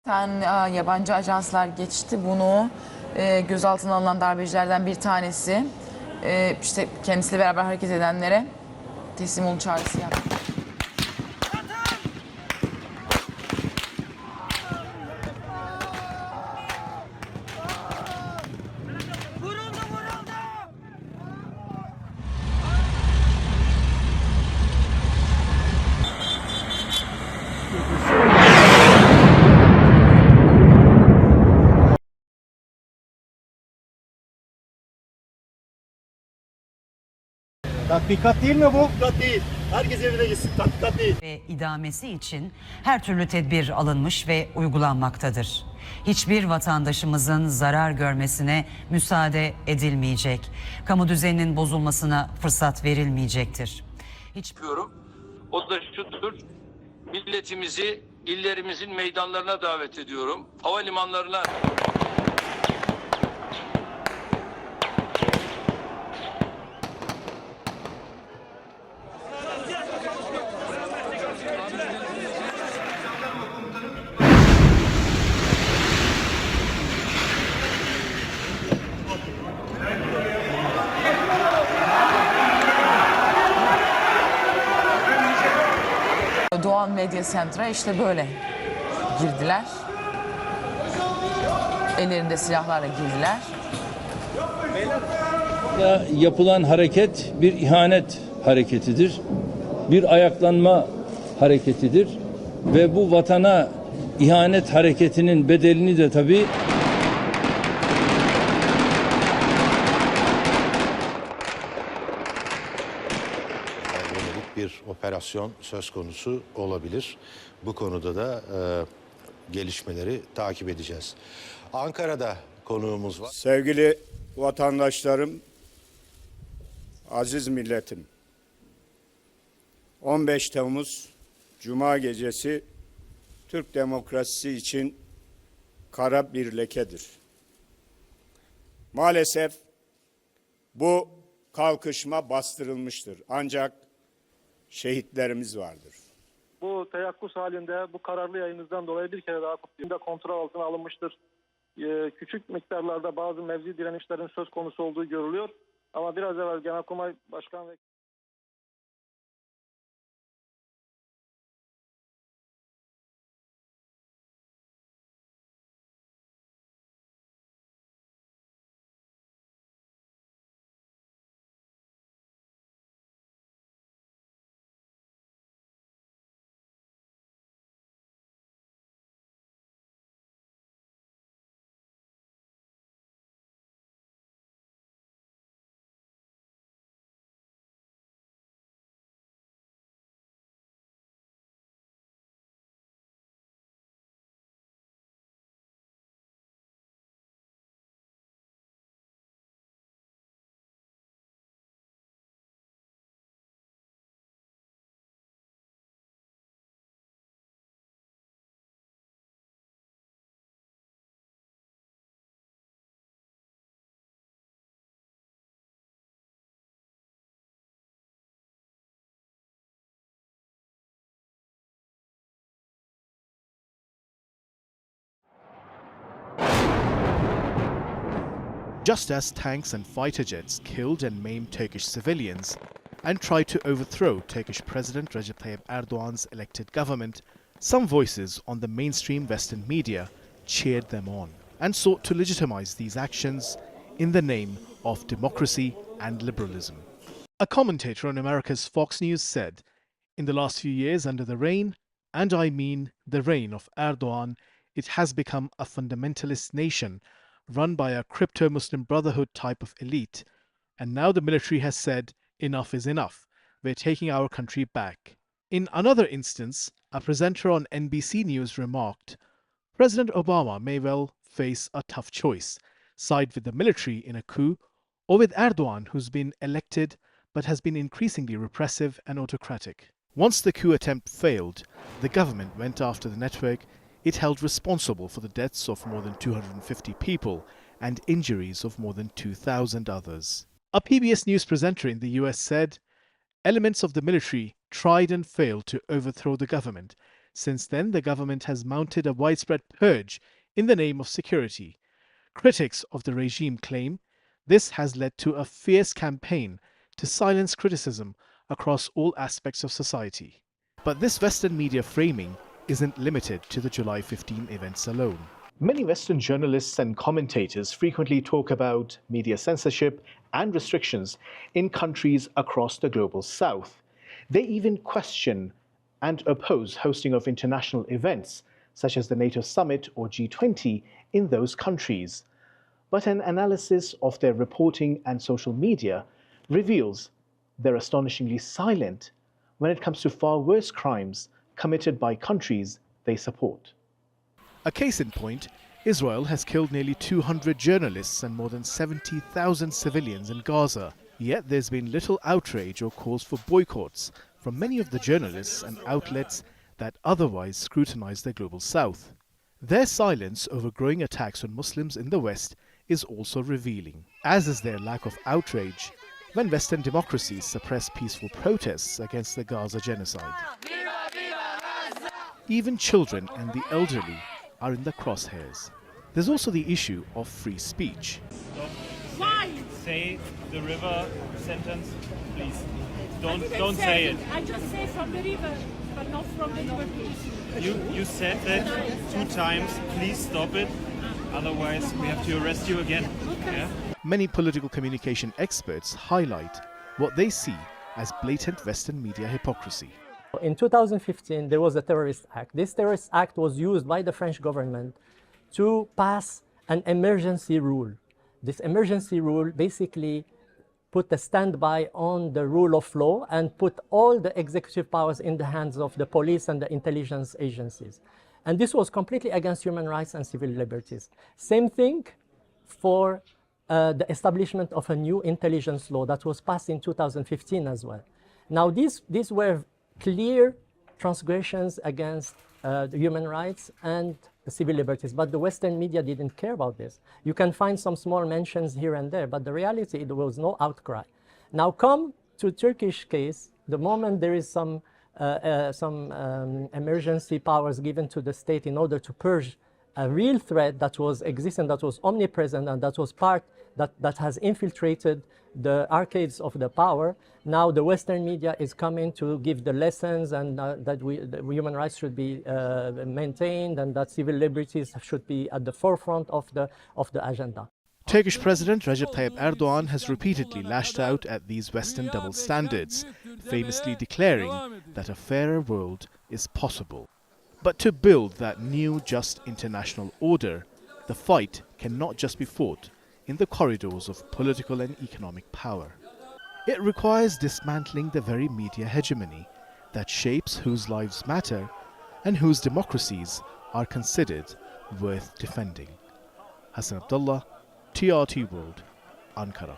Yabancı ajanslar geçti bunu. Gözaltına alınan darbecilerden bir tanesi işte kendisiyle beraber hareket edenlere teslim olun çağrısı yaptı. Tatbikat değil mi bu? Tatbikat değil. Herkes evine gitsin. Tatbikat değil. Ve idamesi için her türlü tedbir alınmış ve uygulanmaktadır. Hiçbir vatandaşımızın zarar görmesine müsaade edilmeyecek. Kamu düzeninin bozulmasına fırsat verilmeyecektir. Yapıyorum. O da şudur. Milletimizi illerimizin meydanlarına davet ediyorum. Havalimanlarına. Doğan Medya Center'a işte böyle girdiler. Ellerinde silahlarla girdiler. Yapılan hareket bir ihanet hareketidir. Bir ayaklanma hareketidir. Ve bu vatana ihanet hareketinin bedelini de tabii bir operasyon söz konusu olabilir. Bu konuda da gelişmeleri takip edeceğiz. Ankara'da konuğumuz var. Sevgili vatandaşlarım, aziz milletim. 15 Temmuz Cuma gecesi Türk demokrasisi için kara bir lekedir. Maalesef bu kalkışma bastırılmıştır. Ancak şehitlerimiz vardır. Bu teyakkuz halinde bu kararlı yayınınızdan dolayı bir kere daha kutlayımda kontrol altına alınmıştır. Küçük miktarlarda bazı mevzi direnişlerin söz konusu olduğu görülüyor. Ama biraz evvel Genelkurmay Başkan ve just as tanks and fighter jets killed and maimed Turkish civilians and tried to overthrow Turkish President Recep Tayyip Erdogan's elected government, some voices on the mainstream Western media cheered them on and sought to legitimize these actions in the name of democracy and liberalism. A commentator on America's Fox News said, "In the last few years under the reign, and I mean the reign of Erdogan, it has become a fundamentalist nation run by a crypto-Muslim Brotherhood type of elite. And now the military has said, enough is enough. We're taking our country back." In another instance, a presenter on NBC News remarked, "President Obama may well face a tough choice, side with the military in a coup, or with Erdogan, who's been elected but has been increasingly repressive and autocratic." Once the coup attempt failed, the government went after the network it held responsible for the deaths of more than 250 people and injuries of more than 2,000 others. A PBS News presenter in the US said, "Elements of the military tried and failed to overthrow the government, Since then, the government has mounted a widespread purge in the name of security. Critics of the regime claim this has led to a fierce campaign to silence criticism across all aspects of society. But this Western media framing isn't limited to the July 15 events alone. Many Western journalists and commentators frequently talk about media censorship and restrictions in countries across the global south. They even question and oppose hosting of international events, such as the NATO summit or G20, in those countries. But an analysis of their reporting and social media reveals they're astonishingly silent when it comes to far worse crimes committed by countries they support. A case in point, Israel has killed nearly 200 journalists and more than 70,000 civilians in Gaza. Yet there's been little outrage or calls for boycotts from many of the journalists and outlets that otherwise scrutinize the global south. Their silence over growing attacks on Muslims in the West is also revealing, as is their lack of outrage when Western democracies suppress peaceful protests against the Gaza genocide. Even children and the elderly are in the crosshairs. There's also the issue of free speech. Why? Say the river sentence, please. I Don't say it. I just say from the river, but not from the river, please. You said that 2 times. Please stop it. Otherwise, we have to arrest you again. Okay. Yeah? Many political communication experts highlight what they see as blatant Western media hypocrisy. In 2015, there was a terrorist act. This terrorist act was used by the French government to pass an emergency rule. This emergency rule basically put a standby on the rule of law and put all the executive powers in the hands of the police and the intelligence agencies. And this was completely against human rights and civil liberties. Same thing for the establishment of a new intelligence law that was passed in 2015 as well. Now, these were clear transgressions against the human rights and the civil liberties, but the Western media didn't care about this. You can find some small mentions here and there, but the reality, there was no outcry. Now come to Turkish case, the moment there is some emergency powers given to the state in order to purge a real threat that was existing, that was omnipresent, and that was that has infiltrated the arcades of the power. Now the Western media is coming to give the lessons, and that human rights should be maintained, and that civil liberties should be at the forefront of the agenda. Turkish President Recep Tayyip Erdogan has repeatedly lashed out at these Western double standards, famously declaring that a fairer world is possible. But to build that new, just international order, the fight cannot just be fought in the corridors of political and economic power. It requires dismantling the very media hegemony that shapes whose lives matter and whose democracies are considered worth defending. Hassan Abdullah, TRT World, Ankara.